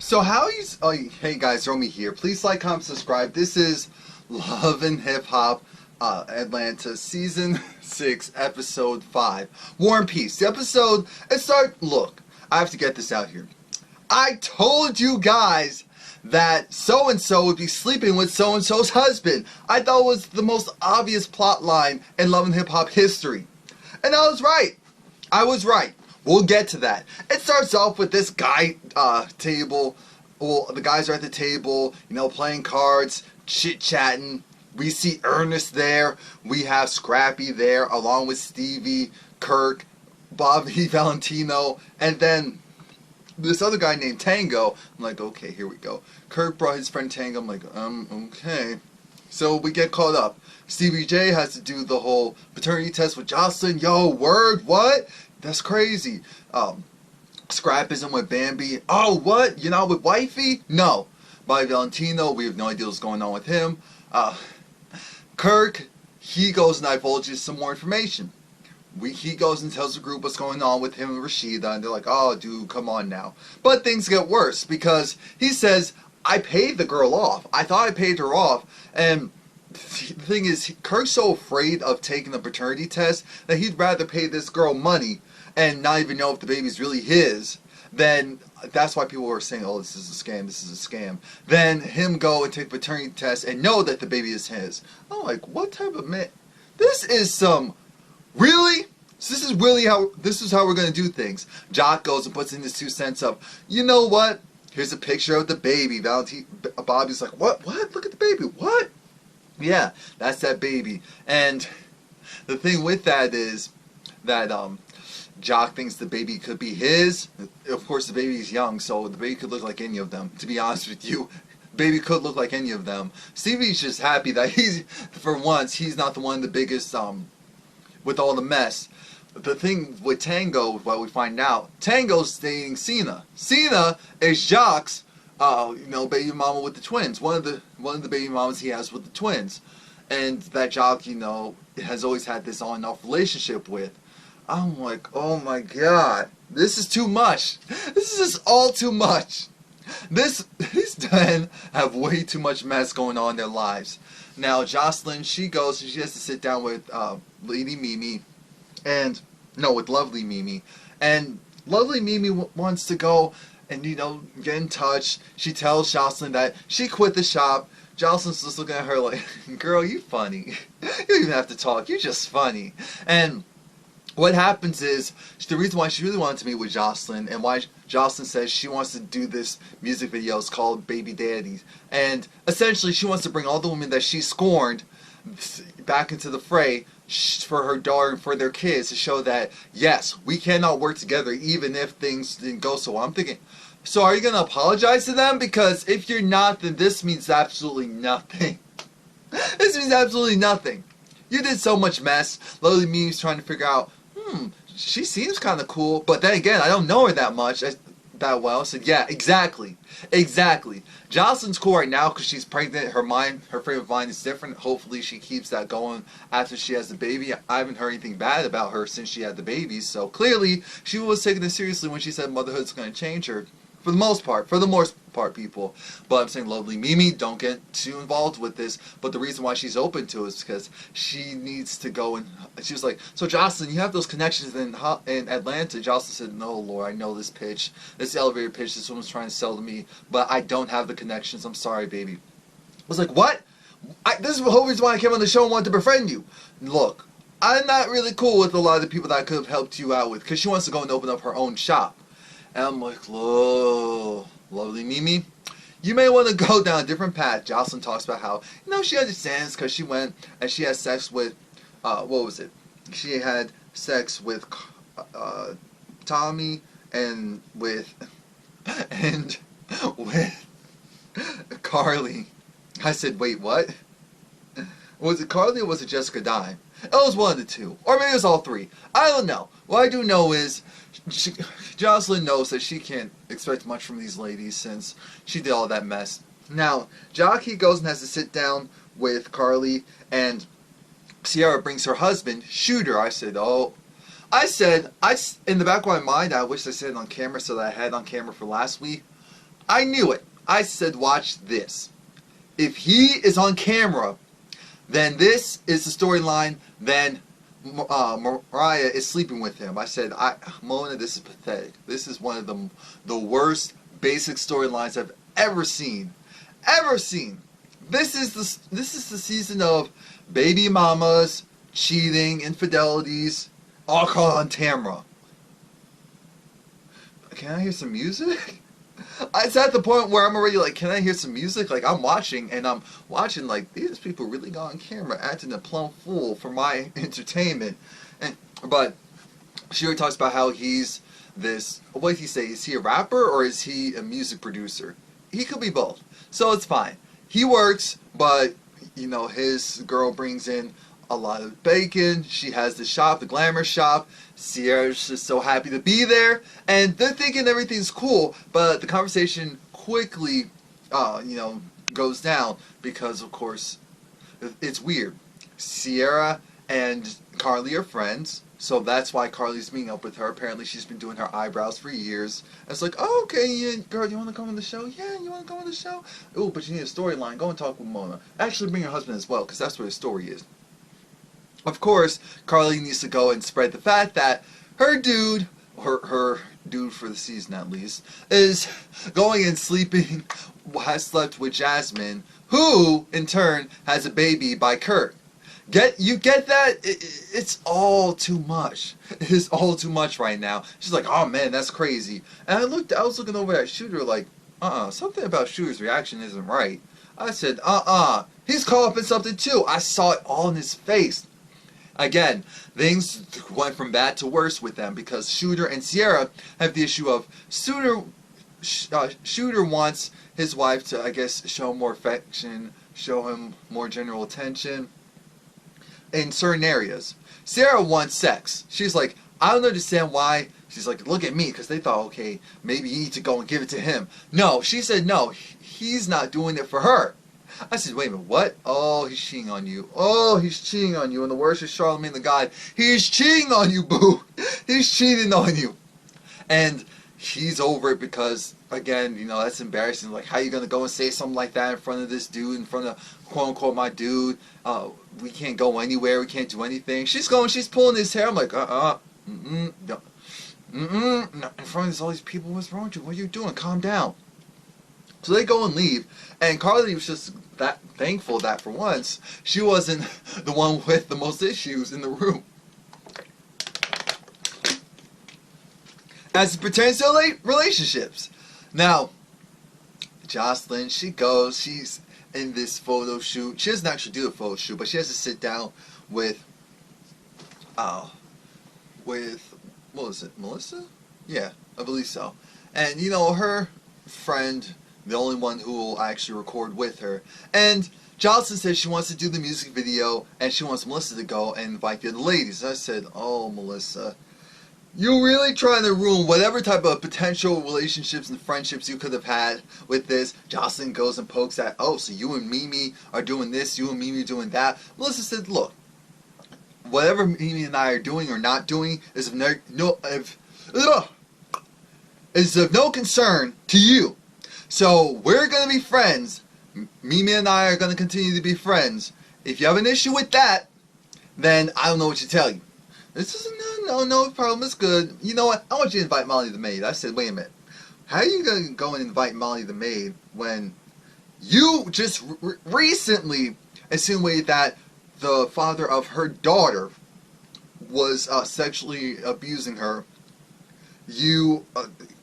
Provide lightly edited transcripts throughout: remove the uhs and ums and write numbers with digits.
So how you? Oh, hey guys, Romie here. Please like, comment, subscribe. This is Love and Hip Hop, Atlanta, season 6, episode 5. War and Peace. The episode. Look, I have to get this out here. I told you guys that so and so would be sleeping with so and so's husband. I thought it was the most obvious plot line in Love and Hip Hop history, and I was right. I was right. We'll get to that. It starts off with this guy table. Well, the guys are at the table, playing cards, chit-chatting. We see Ernest there. We have Scrappy there, along with Stevie, Kirk, Bobby Valentino, and then this other guy named Tango. I'm like, okay, here we go. Kirk brought his friend Tango. I'm like, okay. So we get caught up. Stevie J has to do the whole paternity test with Jocelyn. Yo, word, what? That's crazy. Scrap isn't with Bambi. Oh, what? You're not with Wifey? No. Bobby Valentino, we have no idea what's going on with him. Kirk, he goes and divulges some more information. He goes and tells the group what's going on with him and Rashida, and they're like, oh, dude, come on now. But things get worse, because he says, I paid the girl off. I thought I paid her off, and the thing is, Kirk's so afraid of taking the paternity test that he'd rather pay this girl money and not even know if the baby's really his. Then that's why people were saying, oh, this is a scam, this is a scam. Then him go and take a paternity test and know that the baby is his. I'm like, what type of man? This is some... Really? So this is how we're going to do things. Jock goes and puts in his 2 cents of, you know what? Here's a picture of the baby. Bobby's like, what? Look at the baby. What? Yeah, that's that baby. And the thing with that is that Jock thinks the baby could be his. Of course, the baby's young, so the baby could look like any of them. To be honest with you, baby could look like any of them. Stevie's just happy that for once, he's not the one of the biggest with all the mess. The thing with Tango, what we find out, Tango's dating Cena. Cena is Jock's, baby mama with the twins. One of the baby mamas he has with the twins, and that Jock, has always had this on and off relationship with. I'm like, oh my god, this is too much. This is just all too much. These men have way too much mess going on in their lives. Now, Jocelyn, she goes and she has to sit down with Lady Mimi, with Lovely Mimi. And Lovely Mimi wants to go and, get in touch. She tells Jocelyn that she quit the shop. Jocelyn's just looking at her like, girl, you funny. You don't even have to talk. You're just funny. And what happens is, the reason why she really wanted to meet with Jocelyn, and why Jocelyn says she wants to do this music video, is called Baby Daddy. And essentially, she wants to bring all the women that she scorned back into the fray for her daughter and for their kids, to show that, yes, we cannot work together even if things didn't go so well. I'm thinking, so are you going to apologize to them? Because if you're not, then this means absolutely nothing. This means absolutely nothing. You did so much mess. Lovely Mimi's trying to figure out, she seems kind of cool, but then again, I don't know her that much, that well. So yeah, exactly. Jocelyn's cool right now because she's pregnant. Her frame of mind is different. Hopefully she keeps that going after she has the baby. I haven't heard anything bad about her since she had the baby, so clearly she was taking it seriously when she said motherhood's going to change her. For the most part, people. But I'm saying, Lovely Mimi, don't get too involved with this. But the reason why she's open to it is because she needs to go and... She was like, so Jocelyn, you have those connections in Atlanta. Jocelyn said, no, Laura, I know this pitch. This elevator pitch this woman's trying to sell to me. But I don't have the connections. I'm sorry, baby. I was like, what? This is the whole reason why I came on the show and wanted to befriend you. Look, I'm not really cool with a lot of the people that I could have helped you out with. Because she wants to go and open up her own shop. And I'm like, oh, Lovely Mimi, you may want to go down a different path. Jocelyn talks about how, she understands because she went and she had sex with, what was it? She had sex with Tommy and with Carly. I said, wait, what? Was it Carly or was it Jessica Dye? It was one of the two. Or maybe it was all three. I don't know. What I do know is Jocelyn knows that she can't expect much from these ladies since she did all that mess. Now, Jockey goes and has to sit down with Carly, and Sierra brings her husband, Shooter. I said, in the back of my mind, I wish I said it on camera so that I had it on camera for last week. I knew it. I said, watch this. If he is on camera, then this is the storyline. Then Mariah is sleeping with him. I said, Mona, this is pathetic. This is one of the worst basic storylines I've ever seen. Ever seen. This is the season of baby mamas, cheating, infidelities, all caught on camera. Can I hear some music? It's at the point where I'm already like, can I hear some music? Like, I'm watching like, these people really got on camera acting a plumb fool for my entertainment. But she already talks about how he's this, what did he say? Is he a rapper or is he a music producer? He could be both. So it's fine. He works, but, you know, his girl brings in a lot of bacon. She has the shop, the glamour shop. Sierra's just so happy to be there, and they're thinking everything's cool, but the conversation quickly, you know, goes down because, of course, it's weird. Sierra and Carly are friends, so that's why Carly's meeting up with her. Apparently, she's been doing her eyebrows for years. And it's like, oh, okay, yeah, girl, you want to come on the show? Yeah, you want to go on the show? Oh, but you need a storyline. Go and talk with Mona. Actually, bring your husband as well, because that's where the story is. Of course, Carly needs to go and spread the fact that her dude, her dude for the season at least, is going and sleeping, has slept with Jasmine, who, in turn, has a baby by Kurt. You get that? It's all too much. It is all too much right now. She's like, oh man, that's crazy. And I was looking over at Shooter like, something about Shooter's reaction isn't right. I said, he's caught up in something too. I saw it all in his face. Again, things went from bad to worse with them because Shooter and Sierra have the issue of Shooter wants his wife to, I guess, show more affection, show him more general attention in certain areas. Sierra wants sex. She's like, I don't understand why. She's like, look at me, because they thought, okay, maybe you need to go and give it to him. No, she said, no, he's not doing it for her. I said, wait a minute, what? Oh, he's cheating on you. Oh, he's cheating on you. And the worst is Charlemagne the God. He's cheating on you, boo. He's cheating on you. And he's over it because, again, you know, that's embarrassing. Like, how you going to go and say something like that in front of this dude, in front of, quote-unquote, my dude? We can't go anywhere. We can't do anything. She's pulling his hair. I'm like, no. In front of all these people, what's wrong with you? What are you doing? Calm down. So they go and leave, and Carly was just that thankful that for once she wasn't the one with the most issues in the room. As it pertains to relationships. Now, Jocelyn, she's in this photo shoot. She doesn't actually do a photo shoot, but she has to sit down with, what was it, Melissa? Yeah, I believe so. And, you know, her friend, the only one who will actually record with her. And Jocelyn says she wants to do the music video and she wants Melissa to go and invite the other ladies. And I said, oh, Melissa, you're really trying to ruin whatever type of potential relationships and friendships you could have had with this. Jocelyn goes and pokes at, oh, so you and Mimi are doing this, you and Mimi are doing that. Melissa said, look, whatever Mimi and I are doing or not doing is of no concern to you. So we're going to be friends. Mimi and I are going to continue to be friends. If you have an issue with that, then I don't know what to tell you. This is no problem. It's good. You know what? I want you to invite Molly the maid. I said, wait a minute. How are you going to go and invite Molly the maid when you just recently insinuated that the father of her daughter was sexually abusing her? You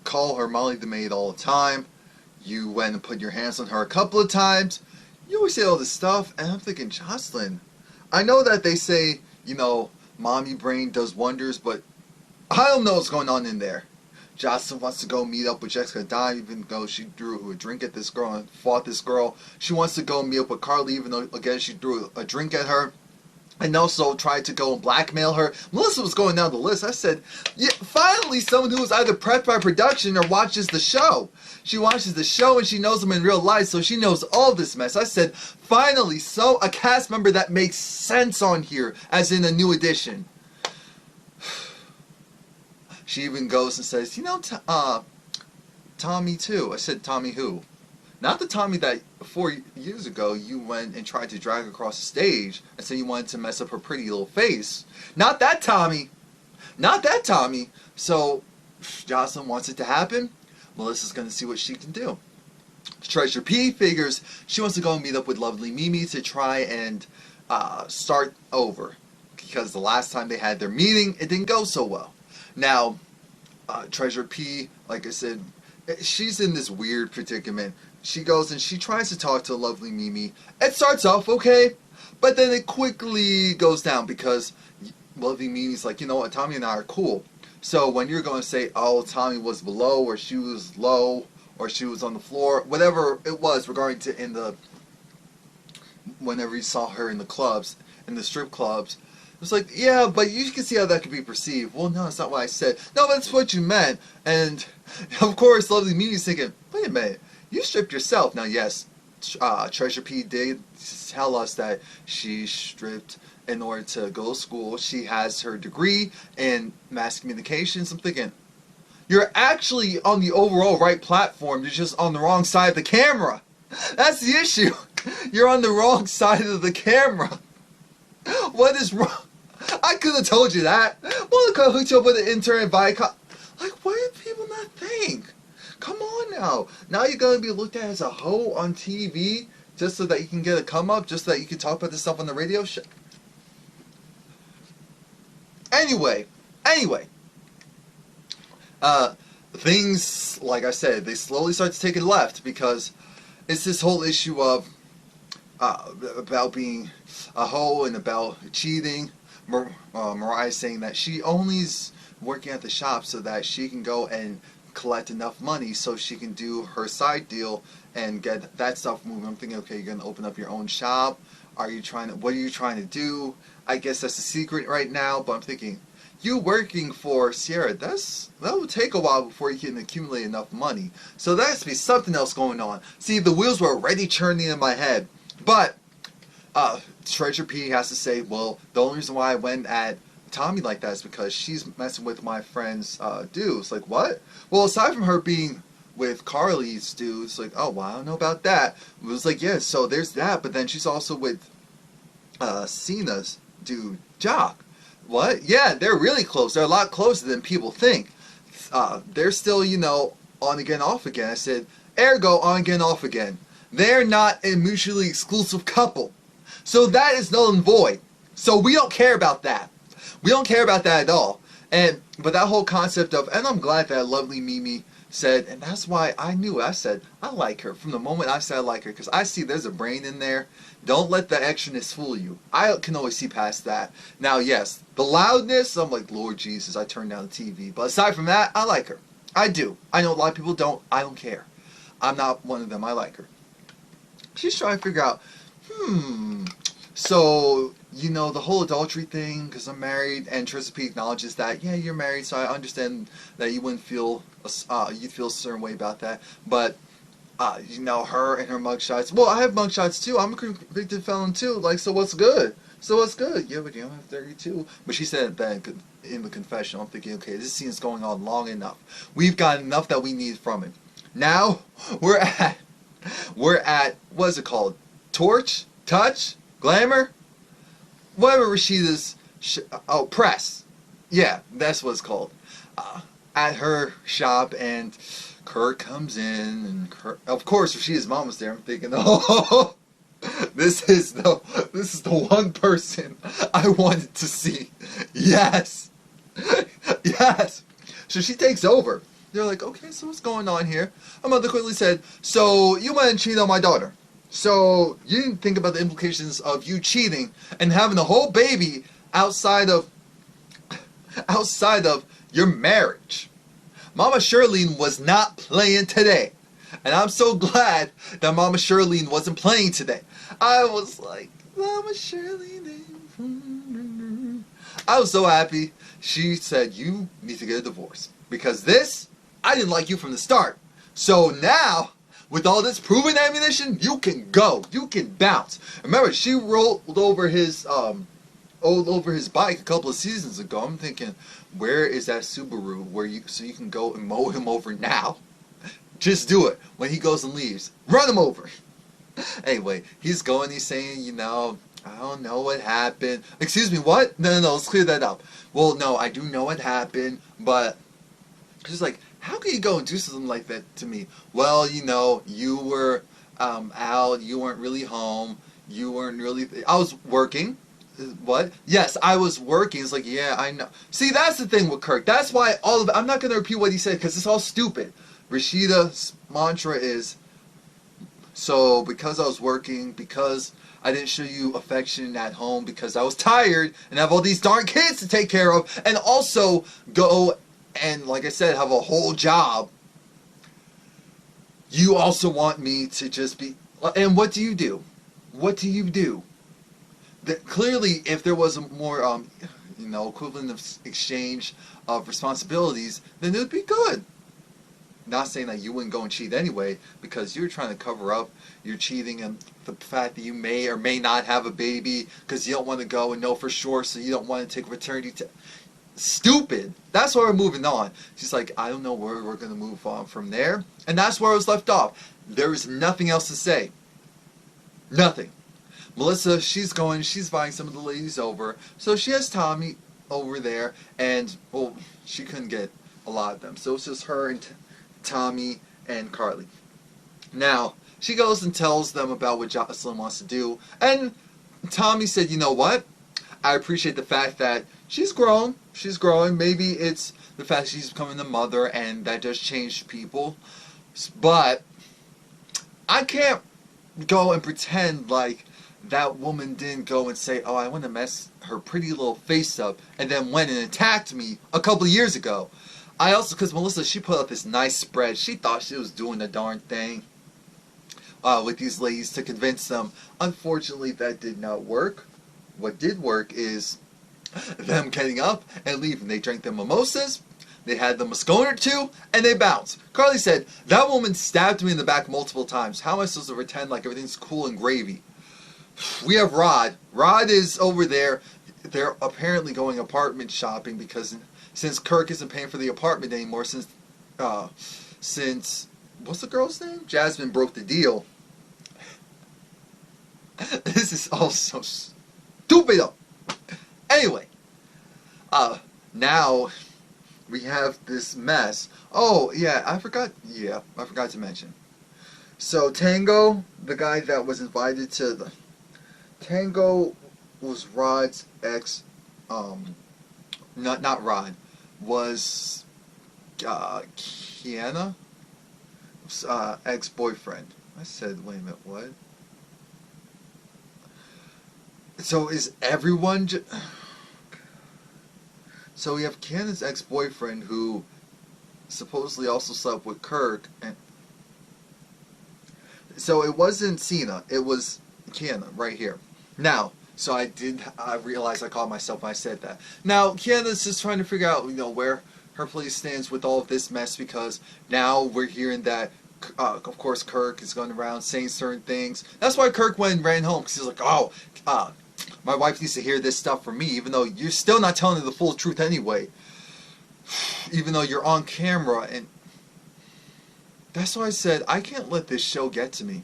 call her Molly the maid all the time. You went and put your hands on her a couple of times. You always say all this stuff, and I'm thinking, Jocelyn, I know that they say, you know, mommy brain does wonders, but I don't know what's going on in there. Jocelyn wants to go meet up with Jessica Dime, even though she threw a drink at this girl and fought this girl. She wants to go meet up with Carly, even though, again, she threw a drink at her. And also tried to go and blackmail her. Melissa was going down the list. I said, yeah, finally someone who was either prepped by production or watches the show. She watches the show and she knows them in real life, so she knows all this mess. I said, finally, so a cast member that makes sense on here, as in a new addition. She even goes and says, you know, Tommy too. I said, Tommy who? Not the Tommy that 4 years ago you went and tried to drag across the stage and said you wanted to mess up her pretty little face. Not that Tommy. Not that Tommy. So, Jocelyn wants it to happen. Melissa's going to see what she can do. Treasure P figures she wants to go and meet up with lovely Mimi to try and start over. Because the last time they had their meeting, it didn't go so well. Now, Treasure P, like I said, she's in this weird predicament. She goes and she tries to talk to lovely Mimi. It starts off okay, but then it quickly goes down because lovely Mimi's like, you know what, Tommy and I are cool. So when you're going to say, oh, Tommy was below, or she was low, or she was on the floor, whatever it was regarding to whenever you saw her in the clubs, in the strip clubs, it was like, yeah, but you can see how that could be perceived. Well, no, that's not what I said. No, that's what you meant. And, of course, lovely Mimi's thinking, wait a minute, you stripped yourself. Now, yes, Treasure P did tell us that she stripped in order to go to school. She has her degree in mass communications. I'm thinking, you're actually on the overall right platform. You're just on the wrong side of the camera. That's the issue. You're on the wrong side of the camera. What is wrong? I could have told you that. Well, look, I hooked you up with an intern and Viacom. Like, what do people not think? Come on now. Now you're going to be looked at as a hoe on TV just so that you can get a come up, just so that you can talk about this stuff on the radio show. Anyway. Things, like I said, they slowly start to take it left because it's this whole issue of about being a hoe and about cheating. Mariah's saying that she only's working at the shop so that she can go and collect enough money so she can do her side deal and get that stuff moving. I'm thinking, okay, you're going to open up your own shop. What are you trying to do? I guess that's the secret right now, but I'm thinking, you working for Sierra, that will take a while before you can accumulate enough money. So there has to be something else going on. See, the wheels were already churning in my head. But Treasure P has to say, well, the only reason why I went at Tommy like that is because she's messing with my friend's dudes. Like, what? Well, aside from her being with Carly's dudes, like, oh, well, I don't know about that. It was like, yeah, so there's that, but then she's also with Cena's dude, Jock. What? Yeah, they're really close. They're a lot closer than people think. They're still, on again, off again. I said, ergo, on again, off again. They're not a mutually exclusive couple. So that is null and void. So we don't care about that. We don't care about that at all. But that whole concept of, and I'm glad that lovely Mimi said, and that's why I knew, I said, I like her. From the moment I said I like her, because I see there's a brain in there. Don't let the extraness fool you. I can always see past that. Now, yes, the loudness, I'm like, Lord Jesus, I turned down the TV. But aside from that, I like her. I do. I know a lot of people don't. I don't care. I'm not one of them. I like her. She's trying to figure out, so, the whole adultery thing, because I'm married, and Trisha P acknowledges that, yeah, you're married, so I understand that you wouldn't feel, you'd feel a certain way about that, but, her and her mugshots, well, I have mugshots too, I'm a convicted felon too, like, so what's good? So what's good? Yeah, but you don't have 32. But she said that in the confession. I'm thinking, okay, this scene's going on long enough. We've got enough that we need from it. Now, we're at, what is it called? Torch? Touch? Glamour? Whatever Rashida's, press. Yeah, that's what it's called. At her shop, and Kurt comes in, and of course Rashida's mom was there. I'm thinking, oh, this is the one person I wanted to see. Yes. Yes. So she takes over. They're like, okay, so what's going on here? Her mother quickly said, so you went and cheated on my daughter. So you didn't think about the implications of you cheating and having a whole baby outside of your marriage. Mama Shirlene was not playing today. And I'm so glad that Mama Shirlene wasn't playing today. I was like, Mama Shirlene. I was so happy. She said, you need to get a divorce. Because this, I didn't like you from the start. So now, with all this proven ammunition, you can go. You can bounce. Remember, she rolled over his bike a couple of seasons ago. I'm thinking, where is that Subaru so you can go and mow him over now? Just do it. When he goes and leaves, run him over. Anyway, he's going, he's saying, you know, I don't know what happened. Excuse me, what? No, let's clear that up. Well, no, I do know what happened, but she's like, how can you go and do something like that to me? Well, you know, you were out, you weren't really home, you weren't really, I was working. What? Yes, I was working. It's like, yeah, I know. See, that's the thing with Kirk. That's why all of it, I'm not going to repeat what he said because it's all stupid. Rashida's mantra is, so because I was working, because I didn't show you affection at home, because I was tired and have all these darn kids to take care of, and also go and, like I said, have a whole job, you also want me to just be, and what do you do? What do you do? That clearly, if there was a more, you know, equivalent of exchange of responsibilities, then it would be good. Not saying that you wouldn't go and cheat anyway, because you're trying to cover up your cheating and the fact that you may or may not have a baby because you don't want to go and know for sure, so you don't want to take paternity test. Stupid. That's why we're moving on. She's like, I don't know where we're going to move on from there. And that's where I was left off. There is nothing else to say. Nothing. Melissa, she's buying some of the ladies over. So she has Tommy over there, and, well, she couldn't get a lot of them. So it's just her and Tommy and Carly. Now, she goes and tells them about what Jocelyn wants to do, and Tommy said, you know what? I appreciate the fact that she's grown. She's growing. Maybe it's the fact she's becoming a mother, and that does change people. But I can't go and pretend like that woman didn't go and say, oh, I want to mess her pretty little face up, and then went and attacked me a couple of years ago. I also, because Melissa, she put out this nice spread. She thought she was doing the darn thing with these ladies to convince them. Unfortunately, that did not work. What did work is them getting up and leaving. They drank their mimosas, they had the Moscone or two, and they bounced. Carly said, that woman stabbed me in the back multiple times. How am I supposed to pretend like everything's cool and gravy? We have Rod. Rod is over there. They're apparently going apartment shopping because since Kirk isn't paying for the apartment anymore, since what's the girl's name? Jasmine broke the deal. This is all so stupid. Anyway, now we have this mess. Oh yeah, I forgot to mention. So Tango, the guy that was invited to the Tango was Rod's ex, not Rod, was Kiana's ex-boyfriend. I said, wait a minute, what? So is everyone so we have Kiana's ex-boyfriend who supposedly also slept with Kirk, and so it wasn't Cena, it was Kiana right here. Now, so I realized I called myself when I said that. Now, Kiana's just trying to figure out, you know, where her place stands with all of this mess, because now we're hearing that, of course, Kirk is going around saying certain things. That's why Kirk went and ran home, because he's like, oh, my wife needs to hear this stuff from me, even though you're still not telling her the full truth anyway. Even though you're on camera, and that's why I said, I can't let this show get to me.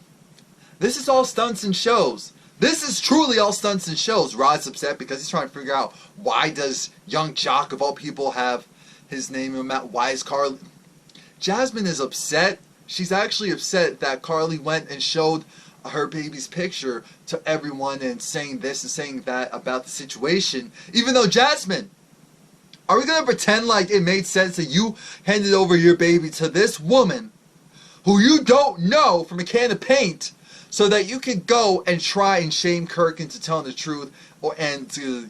This is all stunts and shows. This is truly all stunts and shows. Rod's upset because he's trying to figure out, why does young Jock of all people have his name in Matt? Why is Carly? Jasmine is upset. She's actually upset that Carly went and showed her baby's picture to everyone and saying this and saying that about the situation. Even though, Jasmine, are we going to pretend like it made sense that you handed over your baby to this woman who you don't know from a can of paint, so that you can go and try and shame Kirk into telling the truth, and to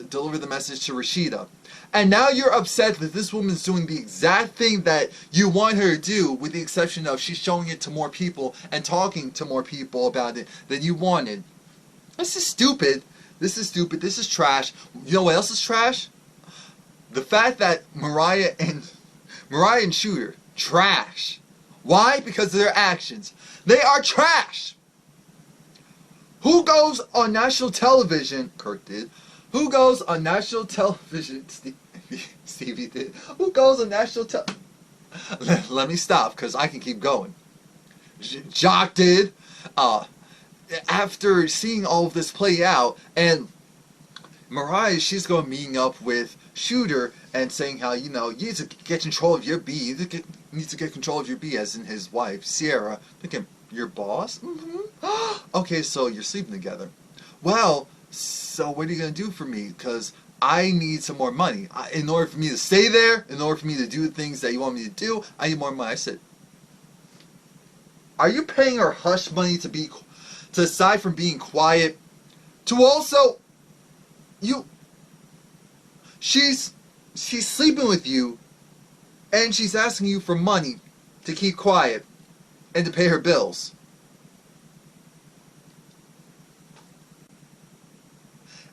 deliver the message to Rashida? And now you're upset that this woman's doing the exact thing that you want her to do, with the exception of she's showing it to more people and talking to more people about it than you wanted. This is stupid. This is stupid. This is trash. You know what else is trash? The fact that Mariah and Shooter, trash. Why? Because of their actions. They are trash. Who goes on national television? Kirk did. Who goes on national television? Stevie did. Who goes on national television? Let me stop, because I can keep going. Jock did. After seeing all of this play out, and Mariah, she's going meeting up with Shooter and saying how, you need to get control of your bee. You need to get control of your bee, as in his wife, Sierra. Thinking, your boss? Mm-hmm. Okay, so you're sleeping together. Well, so what are you going to do for me? Because I need some more money. In order for me to stay there, in order for me to do the things that you want me to do, I need more money. I said, are you paying her hush money to aside from being quiet, to also, she's sleeping with you, and she's asking you for money to keep quiet and to pay her bills.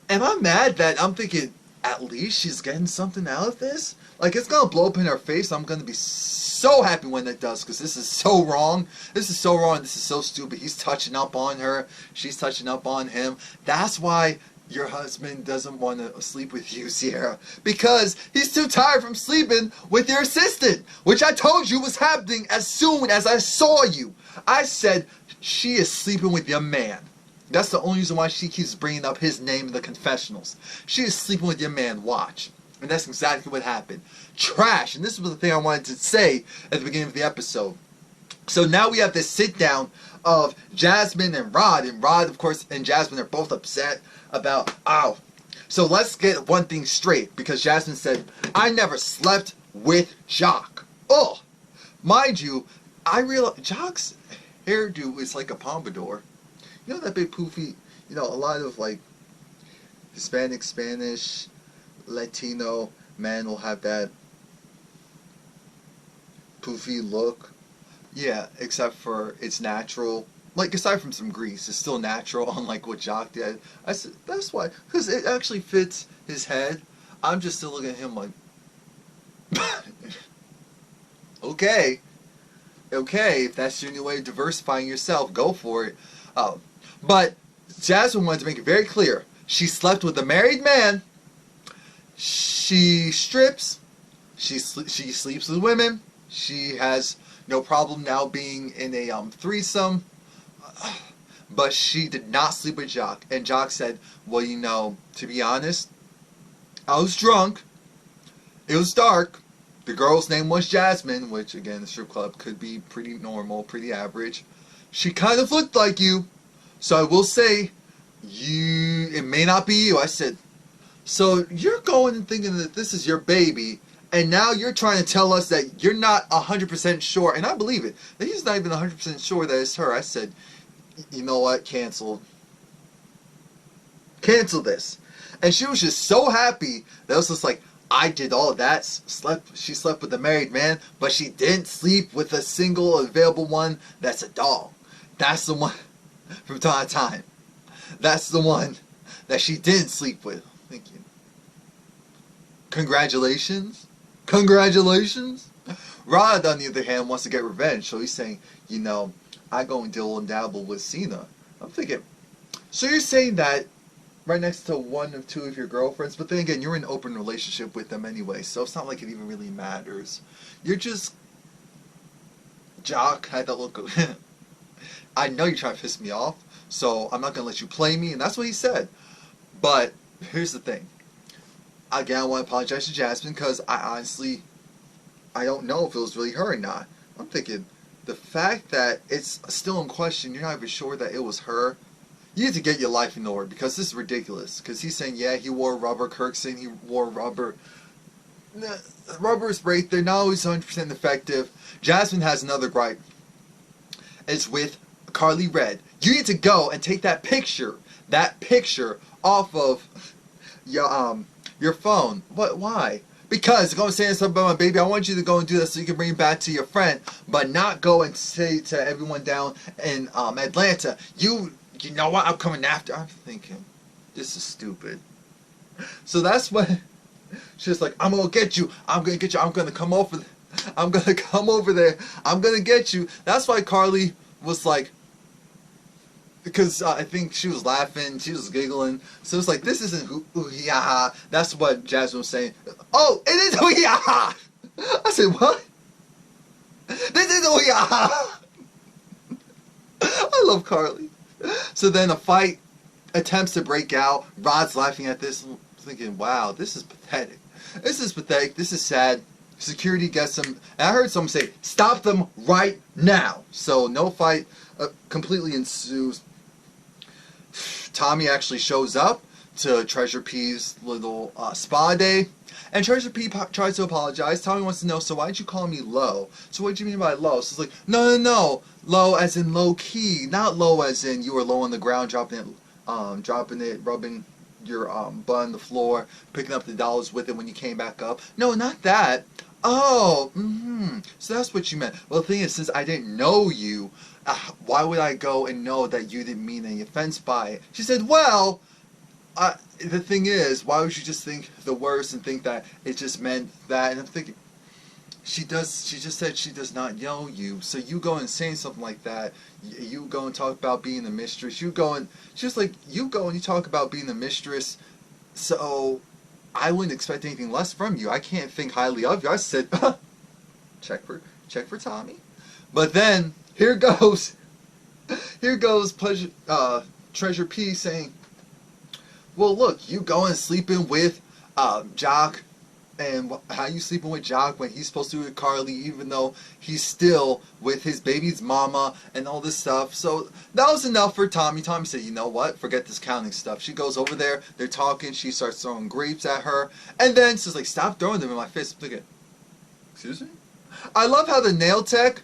Am I mad that I'm thinking, at least she's getting something out of this? Like, it's gonna blow up in her face. I'm gonna be so happy when it does, because this is so wrong. This is so wrong. This is so stupid. He's touching up on her. She's touching up on him. That's why your husband doesn't want to sleep with you, Sierra. Because he's too tired from sleeping with your assistant. Which I told you was happening as soon as I saw you. I said, she is sleeping with your man. That's the only reason why she keeps bringing up his name in the confessionals. She is sleeping with your man, watch. And that's exactly what happened. Trash. And this was the thing I wanted to say at the beginning of the episode. So now we have this sit down of Jasmine and Rod. And Rod, of course, and Jasmine are both upset about, So let's get one thing straight. Because Jasmine said, I never slept with Jock. Oh, mind you, I realize Jock's hairdo is like a pompadour. You know that big poofy, a lot of like Hispanic, Spanish, Latino men will have that poofy look. Yeah, except for it's natural. Like, aside from some grease, it's still natural, unlike what Jock did. I said, that's why, because it actually fits his head. I'm just still looking at him like, okay, if that's your new way of diversifying yourself, go for it. But Jasmine wanted to make it very clear. She slept with a married man. She strips. She sleeps with women. She has no problem now being in a threesome. But she did not sleep with Jock. And Jock said, well, to be honest, I was drunk. It was dark. The girl's name was Jasmine, which, again, the strip club could be pretty normal, pretty average. She kind of looked like you. So I will say, it may not be you. I said, so you're going and thinking that this is your baby, and now you're trying to tell us that you're not 100% sure, and I believe it, that he's not even 100% sure that it's her. I said, you know what, cancel this. And she was just so happy that it was just like, I did all of that. She slept with a married man, but she didn't sleep with a single available one that's a dog. That's the one from time to time. That's the one that she didn't sleep with. Thank you. Congratulations. Rod, on the other hand, wants to get revenge, so he's saying, I go and deal and dabble with Cena. I'm thinking, so you're saying that right next to one or two of your girlfriends, but then again, you're in an open relationship with them anyway, so it's not like it even really matters. You're just... Jock had that look of... I know you're trying to piss me off, so I'm not going to let you play me, and that's what he said. But here's the thing. Again, I want to apologize to Jasmine, because I don't know if it was really her or not. I'm thinking, the fact that it's still in question, you're not even sure that it was her, you need to get your life in order, because this is ridiculous. Because he's saying, yeah, he wore rubber. Kirk's saying he wore rubber. Rubber is great. They're not always 100% effective. Jasmine has another gripe. It's with Carly Red. You need to go and take that picture off of your phone. What? Why? Because going to say something about my baby, I want you to go and do that so you can bring it back to your friend, but not go and say to everyone down in Atlanta, you know what, I'm coming after. I'm thinking, this is stupid. So that's when she's like, I'm gonna get you. I'm gonna get you. I'm gonna come over there. I'm gonna come over there. I'm gonna get you. That's why Carly was like, because I think she was laughing, she was giggling. So it's like, this isn't hoo-hee-ha-ha. That's what Jasmine was saying. Oh, it is hoo-hee-ha-ha! I said, what? This is who you are. I love Carly. So then a fight attempts to break out. Rod's laughing at this, thinking, wow, this is pathetic. This is pathetic. This is sad. Security gets them. And I heard someone say, stop them right now. So no fight completely ensues. Tommy actually shows up to Treasure P's little spa day. And Treasure P tries to apologize. Tommy wants to know, so why'd you call me low? So what do you mean by low? So it's like, no. Low as in low key. Not low as in you were low on the ground, dropping it, rubbing your butt on the floor, picking up the dollars with it when you came back up. No, not that. Oh, so that's what you meant. Well, the thing is, since I didn't know you, why would I go and know that you didn't mean any offense by it? She said, well, the thing is, why would you just think the worst and think that it just meant that? And I'm thinking, she just said she does not know you. So you go and say something like that. You go and talk about being the mistress. You go and you talk about being the mistress. So I wouldn't expect anything less from you. I can't think highly of you. I said, check for Tommy. But then here goes Treasure P saying, well, look, you going and sleeping with Jock, and how you sleeping with Jock when he's supposed to be with Carly, even though he's still with his baby's mama and all this stuff. So that was enough for Tommy. Tommy said, you know what? Forget this counting stuff. She goes over there. They're talking. She starts throwing grapes at her. And then she's like, stop throwing them in my face. I'm thinking, excuse me? I love how the nail tech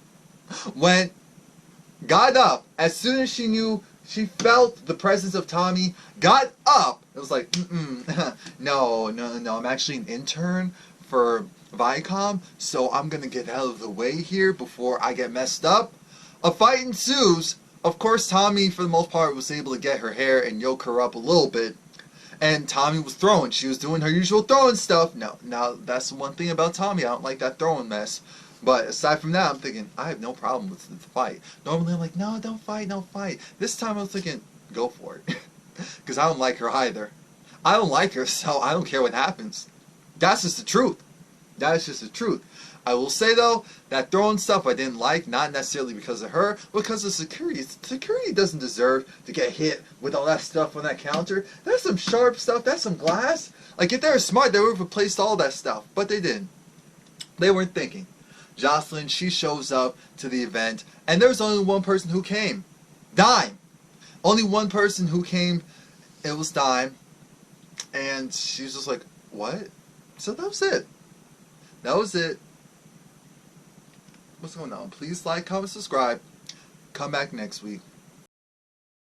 got up as soon as she felt the presence of Tommy, got up. It was like, no, I'm actually an intern for Viacom, so I'm going to get out of the way here before I get messed up. A fight ensues. Of course, Tommy, for the most part, was able to get her hair and yoke her up a little bit. And Tommy was throwing. She was doing her usual throwing stuff. Now, that's the one thing about Tommy. I don't like that throwing mess. But aside from that, I'm thinking, I have no problem with the fight. Normally, I'm like, no, don't fight. This time, I was thinking, go for it. Because I don't like her either. I don't like her, so I don't care what happens. That's just the truth. That is just the truth. I will say, though, that throwing stuff I didn't like, not necessarily because of her, but because of security. Security doesn't deserve to get hit with all that stuff on that counter. That's some sharp stuff. That's some glass. Like, if they were smart, they would have replaced all that stuff. But they didn't. They weren't thinking. Jocelyn, she shows up to the event, and there's only one person who came. Dime. Only one person who came. It was Dime. And she was just like, what? So that was it. That was it. What's going on? Please like, comment, subscribe. Come back next week.